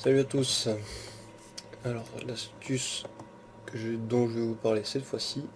Salut à tous. Alors l'astuce dont je vais vous parler cette fois-ci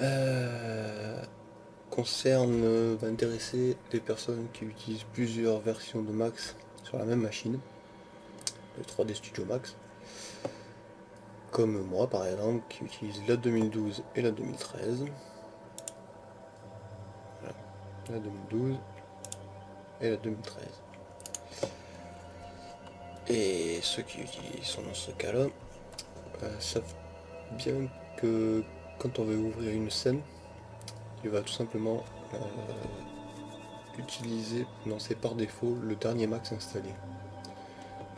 euh, va intéresser les personnes qui utilisent plusieurs versions de Max sur la même machine, le 3D Studio Max, comme moi par exemple qui utilise la 2012 et la 2013. Voilà, la 2012 et la 2013. Et ceux qui sont dans ce cas-là savent bien que quand on veut ouvrir une scène, il va tout simplement utiliser, c'est par défaut le dernier max installé.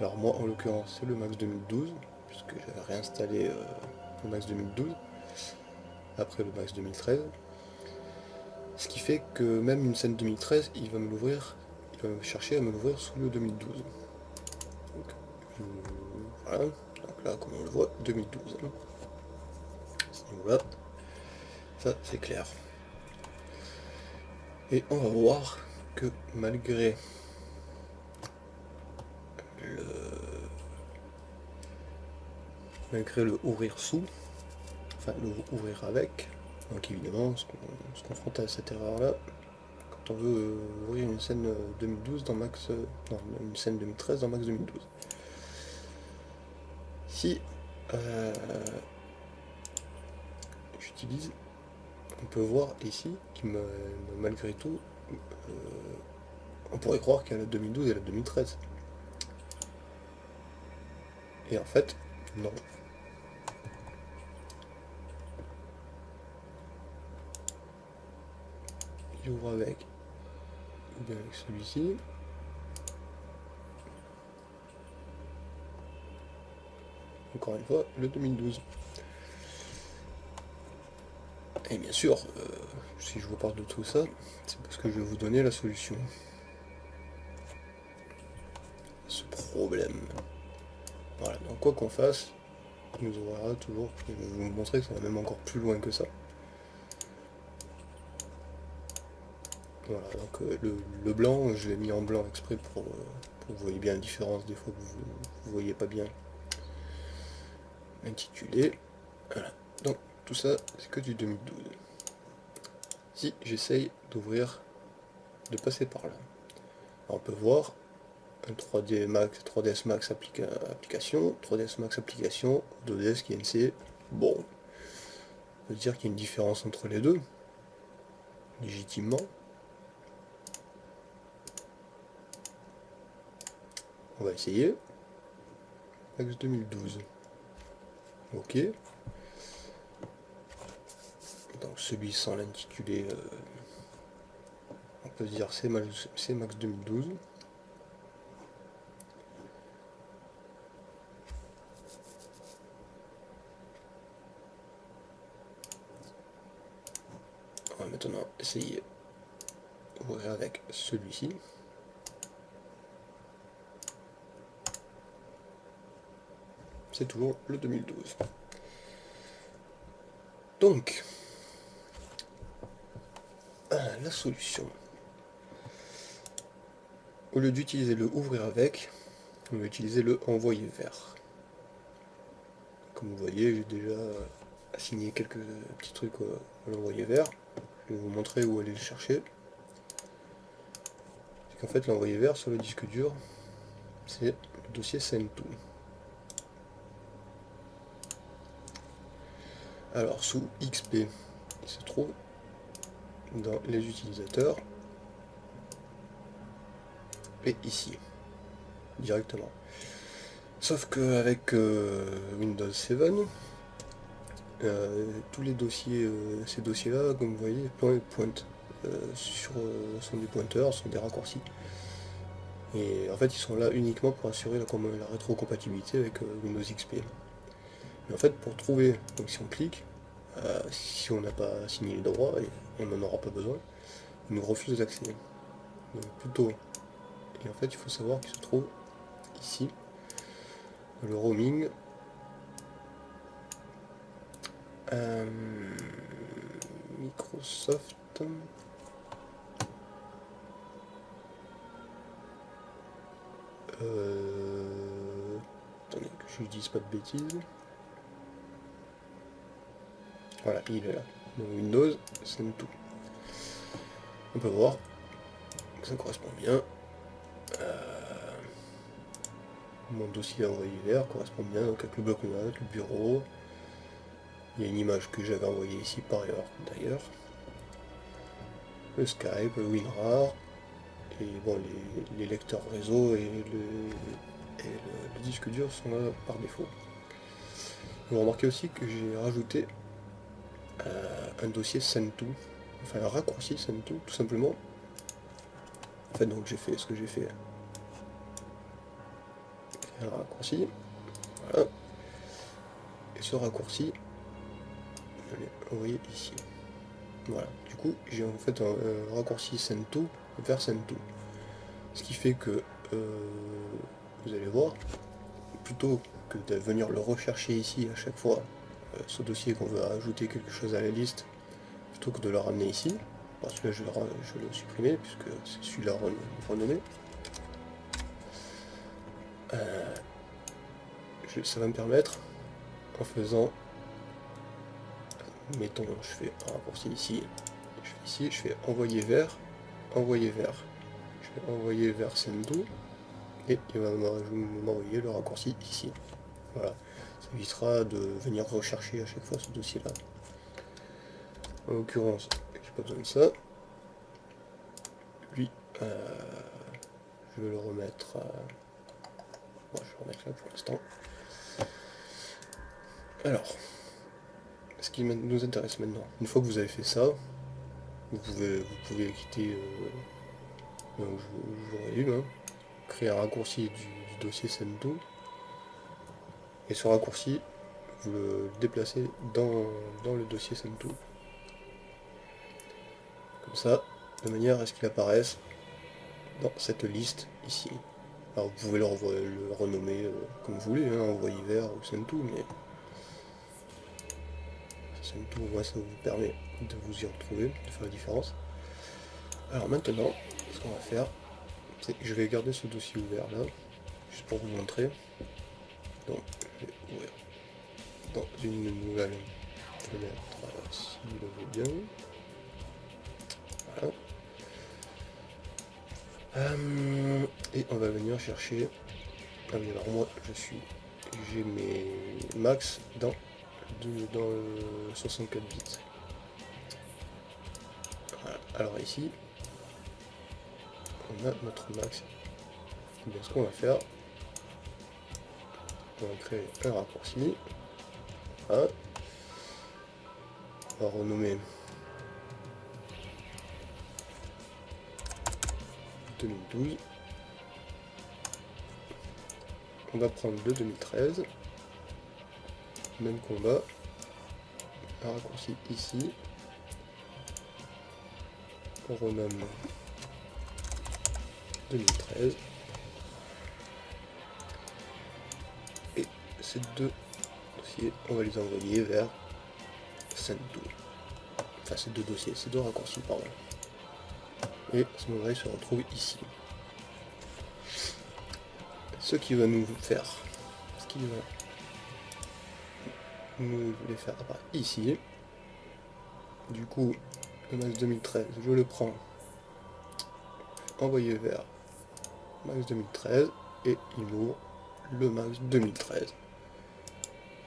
Alors moi en l'occurrence c'est le max 2012, puisque j'avais réinstallé le max 2012 après le max 2013. Ce qui fait que même une scène 2013, il va me chercher à me l'ouvrir sous le 2012. Donc, voilà, donc là comme on le voit, 2012. Voilà, ça c'est clair. Et on va voir que malgré le ouvrir sous, enfin le ouvrir avec, donc évidemment on se confronte à cette erreur là quand on veut ouvrir une scène 2012 dans Max, non, une scène 2013 dans Max 2012. Si j'utilise, on peut voir ici malgré tout, on pourrait croire qu'il y a la 2012 et la 2013. Et en fait, non. J'ouvre avec, ou bien avec celui-ci. Encore une fois, le 2012. Et bien sûr, si je vous parle de tout ça, c'est parce que je vais vous donner la solution à ce problème. Voilà, donc quoi qu'on fasse, il nous aura toujours, je vais vous montrer que ça va même encore plus loin que ça. Voilà, donc le blanc, je l'ai mis en blanc exprès pour que vous voyez bien la différence, des fois vous voyez pas bien l'intitulé. Voilà, donc tout ça, c'est que du 2012. Si j'essaye de passer par là, alors, on peut voir un 3D Max, 3ds Max application, 3ds Max application, Autodesk, INC. Bon, on peut dire qu'il y a une différence entre les deux, légitimement. On va essayer. Max 2012. Ok. Donc celui sans l'intitulé, on peut dire c'est Max 2012. On va maintenant essayer d'ouvrir avec celui-ci. C'est toujours le 2012. Donc, la solution. Au lieu d'utiliser le ouvrir avec, on va utiliser le envoyer vers. Comme vous voyez, j'ai déjà assigné quelques petits trucs à l'envoyer vers. Je vais vous montrer où aller le chercher. C'est qu'en fait, l'envoyer vers sur le disque dur, c'est le dossier send-to. Alors, sous XP, il se trouve dans les utilisateurs et ici, directement. Sauf qu'avec Windows 7, tous les dossiers, ces dossiers-là, comme vous voyez, pointent sont des pointeurs, sont des raccourcis. Et en fait, ils sont là uniquement pour assurer la rétrocompatibilité avec Windows XP. Mais en fait, pour trouver, donc si on clique, si on n'a pas signé les droits, et on n'en aura pas besoin, il nous refuse l'accès. Donc plutôt. Et en fait, il faut savoir qu'il se trouve ici, le roaming. Microsoft. je dis pas de bêtises. Voilà, il est là. Donc Windows, send to. On peut voir que ça correspond bien. Mon dossier envoyé vers correspond bien donc avec le bloc-notes, le bureau. Il y a une image que j'avais envoyée ici par ailleurs, d'ailleurs. Le Skype, le WinRAR, et bon, les lecteurs réseau et le disque dur sont là par défaut. Vous remarquez aussi que j'ai rajouté un dossier send-to, enfin un raccourci send-to, tout simplement. En fait, donc j'ai fait ce que j'ai fait. Un raccourci, voilà. Et ce raccourci, je l'ai envoyé ici. Voilà, du coup j'ai en fait un raccourci send-to vers send-to. Ce qui fait que, vous allez voir, plutôt que de venir le rechercher ici à chaque fois, ce dossier qu'on veut ajouter quelque chose à la liste, plutôt que de le ramener ici, parce que là je vais le supprimer puisque c'est celui-là renommé, ça va me permettre, en faisant, mettons, je fais un raccourci ici, je fais envoyer vers, je vais envoyer vers send-to, et il va m'envoyer le raccourci ici. Voilà, ça évitera de venir rechercher à chaque fois ce dossier-là. En l'occurrence, j'ai pas besoin de ça. Lui, je vais le remettre. Bon, je vais le remettre là pour l'instant. Alors, ce qui nous intéresse maintenant, une fois que vous avez fait ça, vous pouvez quitter je vous résume, hein, créer un raccourci du dossier send-to, et ce raccourci, vous le déplacez dans le dossier send-to. Comme ça, de manière à ce qu'il apparaisse dans cette liste ici. Alors vous pouvez le renommer comme vous voulez, hein, envoyer vers ou send-to, mais send-to, au moins ça vous permet de vous y retrouver, de faire la différence. Alors maintenant, ce qu'on va faire, c'est que je vais garder ce dossier ouvert là, juste pour vous montrer. Donc je vais ouvrir dans une nouvelle fenêtre, si vous le voulez bien. Voilà. Et on va venir chercher. Ah oui, alors moi j'ai mes max dans le 64 bits. Voilà. Alors ici, on a notre max. Et bien, ce qu'on va faire, on va créer un raccourci. Voilà. On va renommer 2012. On va prendre le 2013. Même combat. Un raccourci ici. On renomme 2013. Et ces deux dossiers, on va les envoyer vers send-to. Enfin, ces deux dossiers, ces deux raccourcis, pardon. Et à ce moment-là, il se retrouve ici. Ce qui va nous faire, ce qui va nous les faire apparaître ici. Du coup, le max 2013, je le prends, envoyer vers max 2013, et il m'ouvre le max 2013.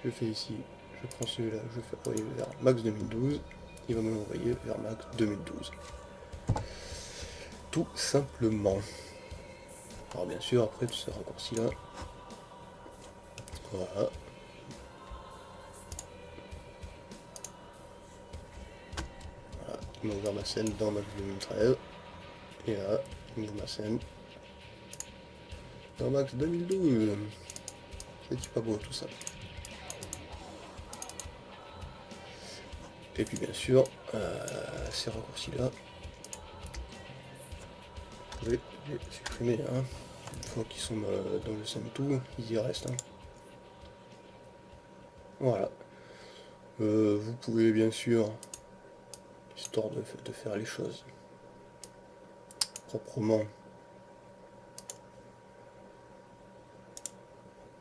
Je fais ici, je prends celui-là, je fais envoyer vers max 2012, il va me l'envoyer vers max 2012. Tout simplement. Alors bien sûr, après tout ce raccourci-là, voilà. Voilà, il m'a ouvert ma scène dans max 2013, et là, il m'ouvre ma scène dans max 2012. C'est pas beau tout ça. Et puis bien sûr, ces raccourcis-là, vous pouvez les supprimer. Hein. Une fois qu'ils sont dans le send-to, ils y restent. Hein. Voilà. Vous pouvez bien sûr, histoire de faire les choses proprement,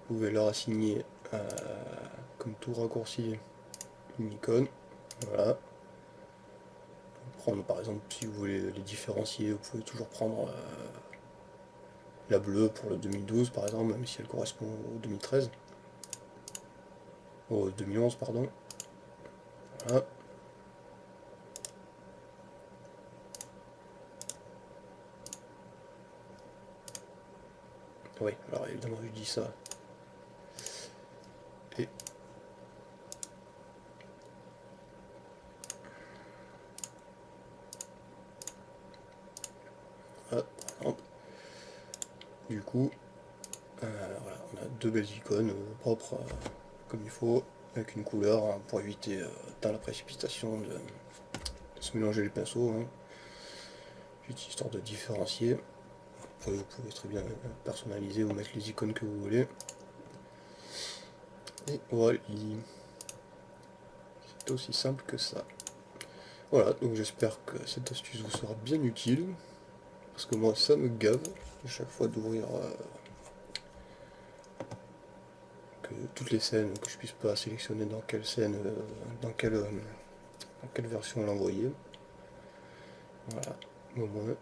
vous pouvez leur assigner comme tout raccourci une icône. Voilà. Prendre par exemple, si vous voulez les différencier, vous pouvez toujours prendre la bleue pour le 2012 par exemple, même si elle correspond au 2013. Au 2011 pardon. Voilà. Oui, alors évidemment je dis ça. Et voilà, par exemple. Du coup, voilà, on a deux belles icônes propres comme il faut, avec une couleur hein, pour éviter dans la précipitation de se mélanger les pinceaux, hein, juste histoire de différencier. Après, vous pouvez très bien personnaliser ou mettre les icônes que vous voulez. Et voilà, c'est aussi simple que ça. Voilà, donc j'espère que cette astuce vous sera bien utile, parce que moi ça me gave à chaque fois d'ouvrir que toutes les scènes, que je puisse pas sélectionner dans quelle scène, dans quelle version l'envoyer. Voilà, au moins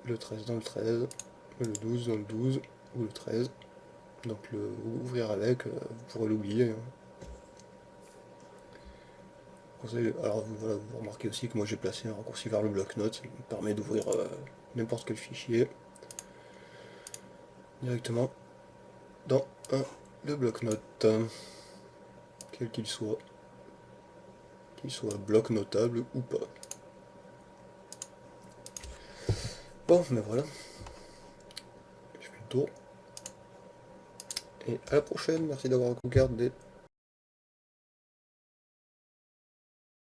le 13 dans le 13, le 12 dans le 12 ou le 13. Donc le ouvrir avec, vous pourrez l'oublier. Hein. Alors voilà, vous remarquez aussi que moi j'ai placé un raccourci vers le bloc-notes, ça me permet d'ouvrir n'importe quel fichier directement dans le bloc-notes, quel qu'il soit bloc notable ou pas. Bon, mais voilà, je fais le tour. Et à la prochaine, merci d'avoir regardé.